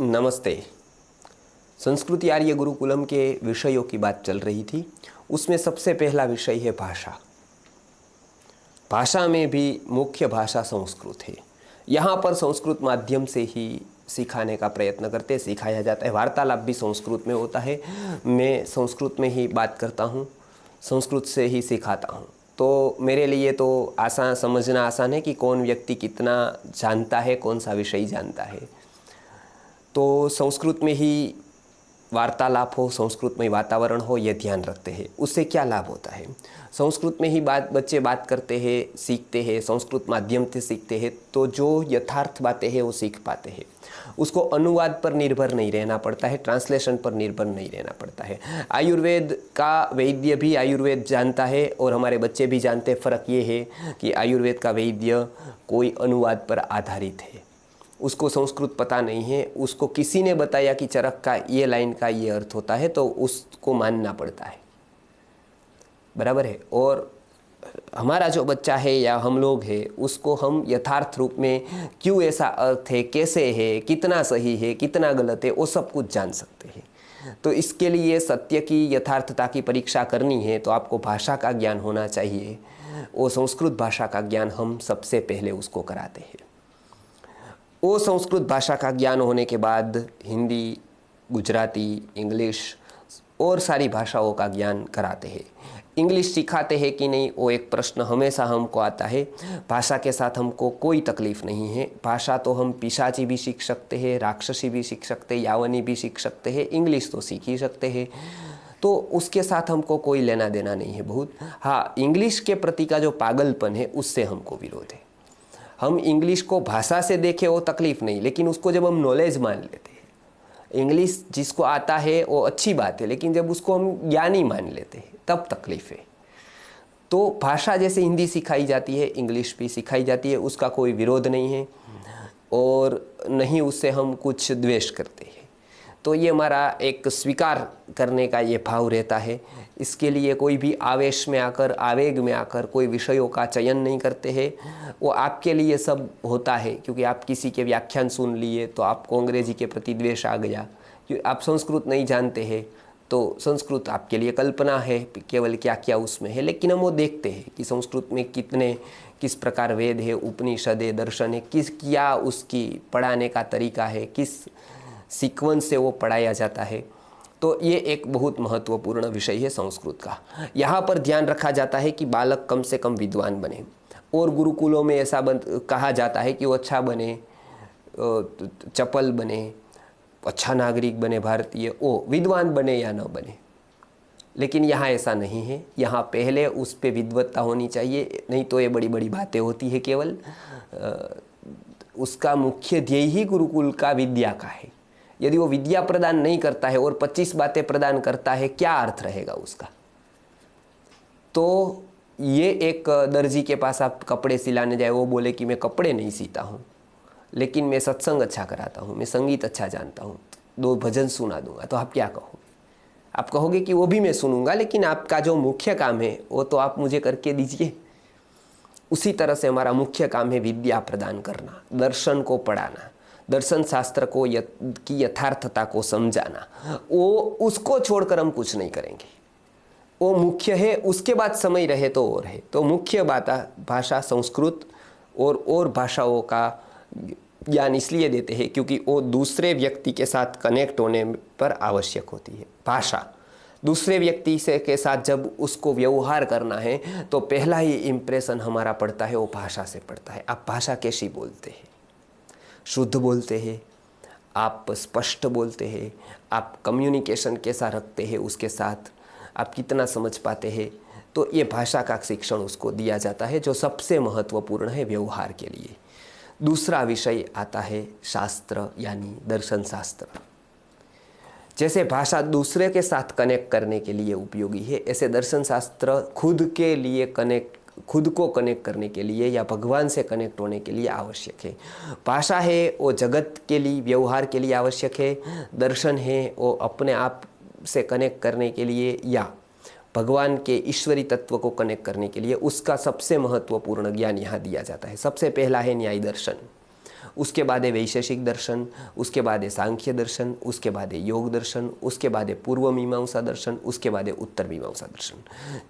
नमस्ते। संस्कृति आर्य गुरुकुलम के विषयों की बात चल रही थी। उसमें सबसे पहला विषय है भाषा। भाषा में भी मुख्य भाषा संस्कृत है। यहाँ पर संस्कृत माध्यम से ही सिखाने का प्रयत्न करते, सिखाया जाता है। वार्तालाप भी संस्कृत में होता है। मैं संस्कृत में ही बात करता हूँ, संस्कृत से ही सिखाता हूँ। तो मेरे लिए तो आसान, समझना आसान है कि कौन व्यक्ति कितना जानता है, कौन सा विषय जानता है। तो संस्कृत में ही वार्तालाप हो, संस्कृत में वातावरण हो, यह ध्यान रखते हैं। उससे क्या लाभ होता है? संस्कृत में ही बच्चे बात करते हैं, सीखते हैं, संस्कृत माध्यम से सीखते हैं, तो जो यथार्थ बातें हैं वो सीख पाते हैं। उसको अनुवाद पर निर्भर नहीं रहना पड़ता है, ट्रांसलेशन पर निर्भर नहीं रहना पड़ता है। आयुर्वेद का वैद्य भी आयुर्वेद जानता है और हमारे बच्चे भी जानते हैं। फ़र्क ये है कि आयुर्वेद का वैद्य कोई अनुवाद पर आधारित है, उसको संस्कृत पता नहीं है, उसको किसी ने बताया कि चरक का ये लाइन का ये अर्थ होता है, तो उसको मानना पड़ता है। बराबर है। और हमारा जो बच्चा है या हम लोग हैं, उसको हम यथार्थ रूप में क्यों ऐसा अर्थ है, कैसे है, कितना सही है, कितना गलत है, वो सब कुछ जान सकते हैं। तो इसके लिए सत्य की यथार्थता की परीक्षा करनी है तो आपको भाषा का ज्ञान होना चाहिए। वो संस्कृत भाषा का ज्ञान हम सबसे पहले उसको कराते हैं। वो संस्कृत भाषा का ज्ञान होने के बाद हिंदी, गुजराती, इंग्लिश और सारी भाषाओं का ज्ञान कराते हैं। इंग्लिश सिखाते हैं कि नहीं, वो एक प्रश्न हमेशा हमको आता है। भाषा के साथ हमको कोई तकलीफ़ नहीं है। भाषा तो हम पिशाची भी सीख सकते हैं, राक्षसी भी सीख सकते हैं, यावनी भी सीख सकते हैं, इंग्लिश तो सीख ही सकते हैं। तो उसके साथ हमको कोई लेना देना नहीं है बहुत। हाँ, इंग्लिश के प्रति का जो पागलपन है उससे हमको विरोध है। हम इंग्लिश को भाषा से देखें वो तकलीफ़ नहीं, लेकिन उसको जब हम नॉलेज मान लेते हैं, इंग्लिश जिसको आता है वो अच्छी बात है, लेकिन जब उसको हम ज्ञानी मान लेते हैं तब तकलीफ़ है। तो भाषा जैसे हिंदी सिखाई जाती है, इंग्लिश भी सिखाई जाती है, उसका कोई विरोध नहीं है और नहीं उससे हम कुछ द्वेष करते हैं। तो ये हमारा एक स्वीकार करने का ये भाव रहता है। इसके लिए कोई भी आवेश में आकर, आवेग में आकर कोई विषयों का चयन नहीं करते हैं। वो आपके लिए सब होता है क्योंकि आप किसी के व्याख्यान सुन लिए तो आपको अंग्रेजी के प्रति द्वेष आ गया। आप संस्कृत नहीं जानते हैं तो संस्कृत आपके लिए कल्पना है, केवल क्या क्या उसमें है। लेकिन हम वो देखते हैं कि संस्कृत में किस प्रकार वेद है, उपनिषद है, दर्शन है, क्या उसकी पढ़ाने का तरीका है, किस सीक्वेंस से वो पढ़ाया जाता है। तो ये एक बहुत महत्वपूर्ण विषय है संस्कृत का। यहाँ पर ध्यान रखा जाता है कि बालक कम से कम विद्वान बने। और गुरुकुलों में ऐसा कहा जाता है कि वो अच्छा बने, चपल बने, अच्छा नागरिक बने, भारतीय, वो विद्वान बने या न बने। लेकिन यहाँ ऐसा नहीं है। यहाँ पहले उस पर विद्वत्ता होनी चाहिए, नहीं तो ये बड़ी बड़ी बातें होती है। केवल उसका मुख्य ध्येय ही गुरुकुल का विद्या का है। यदि वो विद्या प्रदान नहीं करता है और 25 बातें प्रदान करता है, क्या अर्थ रहेगा उसका? तो ये एक दर्जी के पास आप कपड़े सिलाने जाए, वो बोले कि मैं कपड़े नहीं सीता हूँ, लेकिन मैं सत्संग अच्छा कराता हूँ, मैं संगीत अच्छा जानता हूँ, 2 भजन सुना दूंगा, तो आप क्या कहोगे? आप कहोगे कि वो भी मैं सुनूंगा, लेकिन आपका जो मुख्य काम है वो तो आप मुझे करके दीजिए। उसी तरह से हमारा मुख्य काम है विद्या प्रदान करना, दर्शन को पढ़ाना, दर्शन शास्त्र को की यथार्थता को समझाना। वो उसको छोड़कर हम कुछ नहीं करेंगे। वो मुख्य है। उसके बाद समय रहे तो और है। तो मुख्य बात भाषा संस्कृत और भाषाओं का ज्ञान इसलिए देते हैं क्योंकि वो दूसरे व्यक्ति के साथ कनेक्ट होने पर आवश्यक होती है। भाषा दूसरे व्यक्ति से के साथ जब उसको व्यवहार करना है तो पहला ही इम्प्रेशन हमारा पड़ता है वो भाषा से पड़ता है। आप भाषा कैसी बोलते हैं? शुद्ध बोलते हैं, आप स्पष्ट बोलते हैं, आप कम्युनिकेशन कैसा रखते हैं उसके साथ, आप कितना समझ पाते हैं। तो ये भाषा का शिक्षण उसको दिया जाता है, जो सबसे महत्वपूर्ण है व्यवहार के लिए। दूसरा विषय आता है शास्त्र यानी दर्शन शास्त्र। जैसे भाषा दूसरे के साथ कनेक्ट करने के लिए उपयोगी है, ऐसे दर्शन शास्त्र खुद को कनेक्ट करने के लिए या भगवान से कनेक्ट होने के लिए आवश्यक है। भाषा है वो जगत के लिए, व्यवहार के लिए आवश्यक है। दर्शन है वो अपने आप से कनेक्ट करने के लिए या भगवान के ईश्वरी तत्व को कनेक्ट करने के लिए उसका सबसे महत्वपूर्ण ज्ञान यहाँ दिया जाता है। सबसे पहला है न्याय दर्शन। उसके बाद है वैशेषिक दर्शन, उसके बाद है सांख्य दर्शन, उसके बाद है योग दर्शन, उसके बाद है पूर्व मीमांसा दर्शन, उसके बाद है उत्तर मीमांसा दर्शन।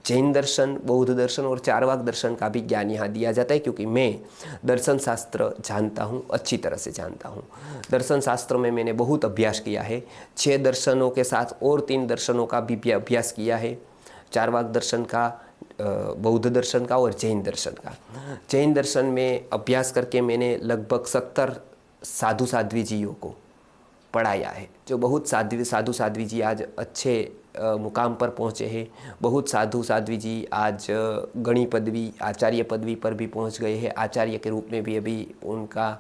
जैन दर्शन, बौद्ध दर्शन और चारवाक दर्शन का भी ज्ञान यहाँ दिया जाता है, क्योंकि मैं दर्शन शास्त्र जानता हूँ, अच्छी तरह से जानता हूँ। दर्शन शास्त्र में मैंने बहुत अभ्यास किया है, 6 दर्शनों के साथ और 3 दर्शनों का भी अभ्यास किया है, चारवाक दर्शन का, बौद्ध दर्शन का और जैन दर्शन का। जैन दर्शन में अभ्यास करके मैंने लगभग 70 साधु साध्वी जियों को पढ़ाया है, जो बहुत साधु साध्वी जी आज अच्छे मुकाम पर पहुँचे हैं। बहुत साधु साध्वी जी आज गणी पदवी, आचार्य पदवी पर भी पहुँच गए हैं, आचार्य के रूप में भी अभी उनका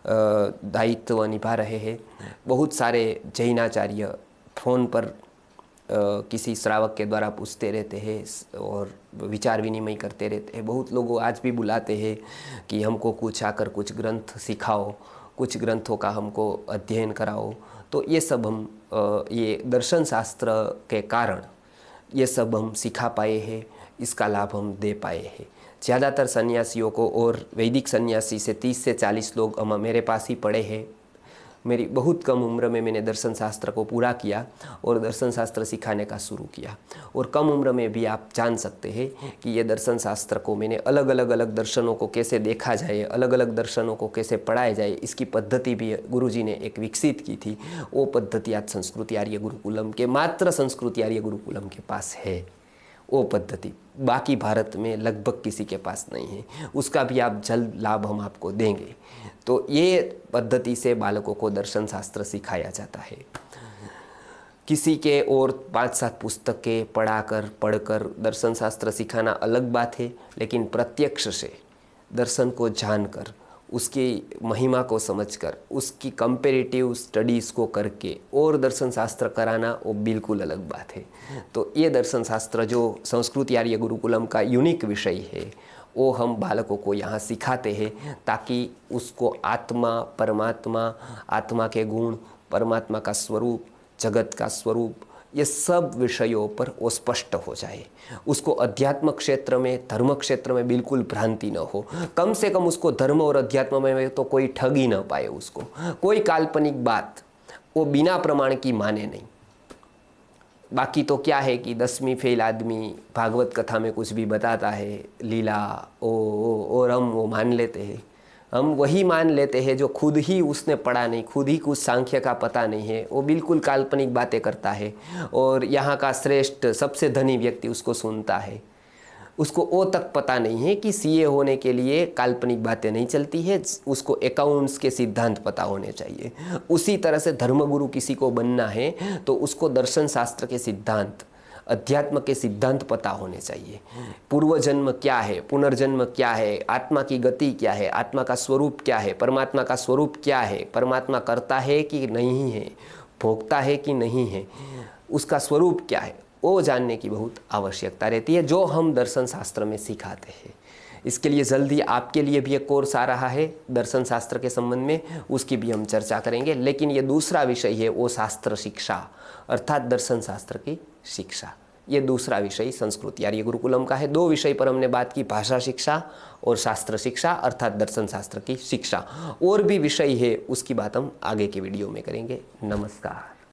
दायित्व निभा रहे हैं। बहुत सारे जैनाचार्य फ़ोन पर किसी श्रावक के द्वारा पूछते रहते हैं और विचार विनिमय करते रहते हैं। बहुत लोग आज भी बुलाते हैं कि हमको कुछ आकर कुछ ग्रंथ सिखाओ, कुछ ग्रंथों का हमको अध्ययन कराओ। तो ये सब हम ये दर्शन शास्त्र के कारण ये सब हम सिखा पाए हैं, इसका लाभ हम दे पाए हैं। ज़्यादातर सन्यासियों को, और वैदिक सन्यासी से 30 से 40 लोग हम मेरे पास ही पढ़े हैं। मेरी बहुत कम उम्र में मैंने दर्शन शास्त्र को पूरा किया और दर्शन शास्त्र सिखाने का शुरू किया। और कम उम्र में भी आप जान सकते हैं कि ये दर्शन शास्त्र को मैंने अलग अलग दर्शनों को कैसे देखा जाए, अलग अलग दर्शनों को कैसे पढ़ाया जाए, इसकी पद्धति भी गुरुजी ने एक विकसित की थी। वो पद्धति आज संस्कृति आर्य गुरुकुलम के, मात्र संस्कृति आर्य गुरुकुलम के पास है। वो पद्धति बाकी भारत में लगभग किसी के पास नहीं है। उसका भी आप जल्द लाभ हम आपको देंगे। तो ये पद्धति से बालकों को दर्शन शास्त्र सिखाया जाता है। किसी के और 5-7 पुस्तकें पढ़कर दर्शन शास्त्र सिखाना अलग बात है, लेकिन प्रत्यक्ष से दर्शन को जानकर, उसकी महिमा को समझकर, उसकी कंपेरेटिव स्टडीज़ को करके और दर्शन शास्त्र कराना वो बिल्कुल अलग बात है। तो ये दर्शन शास्त्र जो संस्कृति आर्य गुरुकुलम का यूनिक विषय है, वो हम बालकों को यहाँ सिखाते हैं, ताकि उसको आत्मा, परमात्मा, आत्मा के गुण, परमात्मा का स्वरूप, जगत का स्वरूप, ये सब विषयों पर वो स्पष्ट हो जाए। उसको अध्यात्म क्षेत्र में, धर्म क्षेत्र में बिल्कुल भ्रांति न हो। कम से कम उसको धर्म और अध्यात्म में तो कोई ठग ही न पाए। उसको कोई काल्पनिक बात वो बिना प्रमाण की माने नहीं। बाकी तो क्या है कि 10वीं फेल आदमी भागवत कथा में कुछ भी बताता है, लीला और हम वो मान लेते हैं। हम वही मान लेते हैं जो खुद ही उसने पढ़ा नहीं, खुद ही कुछ सांख्य का पता नहीं है, वो बिल्कुल काल्पनिक बातें करता है। और यहाँ का श्रेष्ठ सबसे धनी व्यक्ति उसको सुनता है। उसको वो तक पता नहीं है कि सीए होने के लिए काल्पनिक बातें नहीं चलती है, उसको अकाउंट्स के सिद्धांत पता होने चाहिए। उसी तरह से धर्मगुरु किसी को बनना है तो उसको दर्शन शास्त्र के सिद्धांत, अध्यात्म के सिद्धांत पता होने चाहिए। पूर्व जन्म क्या है, पुनर्जन्म क्या है, आत्मा की गति क्या है, आत्मा का स्वरूप क्या है, परमात्मा का स्वरूप क्या है, परमात्मा करता है कि नहीं है, भोगता है कि नहीं है, उसका स्वरूप क्या है, वो जानने की बहुत आवश्यकता रहती है, जो हम दर्शन शास्त्र में सिखाते हैं। इसके लिए जल्दी आपके लिए भी एक कोर्स आ रहा है दर्शन शास्त्र के संबंध में, उसकी भी हम चर्चा करेंगे। लेकिन ये दूसरा विषय है, वो शास्त्र शिक्षा, अर्थात दर्शन शास्त्र की शिक्षा। ये दूसरा विषय संस्कृति आर्य गुरुकुलम का है। 2 विषय पर हमने बात की, भाषा शिक्षा और शास्त्र शिक्षा, अर्थात दर्शन शास्त्र की शिक्षा। और भी विषय है, उसकी बात हम आगे के वीडियो में करेंगे। नमस्कार।